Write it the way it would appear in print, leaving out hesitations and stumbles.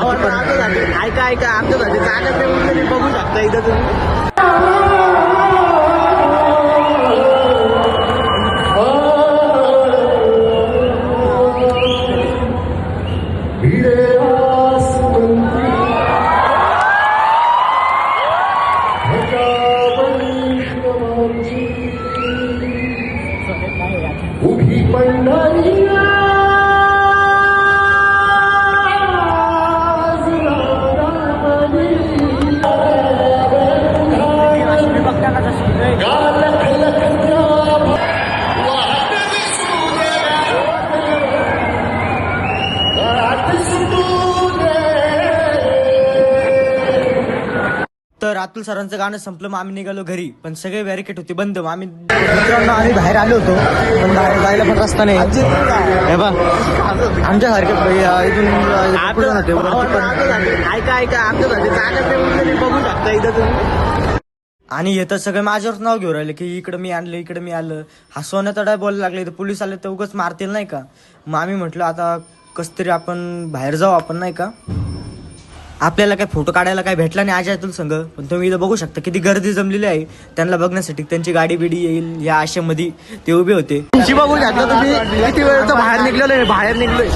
ऐका ऐका आमच्यासाठी जागा तुम्ही बघू शकता इथं तुम्ही. तर अतुल सरांचं गाणं संपलं, मग आम्ही निघालो घरी, पण सगळे बॅरिकेड होते बंद. मग आम्ही मित्रांनो आम्ही बाहेर आलो होतो, पण बाहेर जायला पण रस्ता नाही. आमच्यासारखे ऐका ऐका आमच्यासाठी जागा तुम्ही बघू शकता इथं तुम्ही. आणि येतं सगळं माझ्यावर नाव घेऊन राहिले की इकडं मी आणलं इकडं मी आलं. हा सोन्या तडा बोलायला लागले, तर पोलीस आले तर उगाच मारतील नाही का. मग आम्ही म्हटलं आता कस तरी आपण बाहेर जाऊ आपण नाही का. आपल्याला काय फोटो काढायला काय भेटला नाही अजय संघ, पण तुम्ही इथं बघू शकता किती गर्दी जमलेली आहे त्यांना बघण्यासाठी. त्यांची गाडी बिडी येईल या आशेमध्ये ते उभे होते. बघू शकता तुम्ही किती वेळ बाहेर निघलेलो बाहेर निघलोय.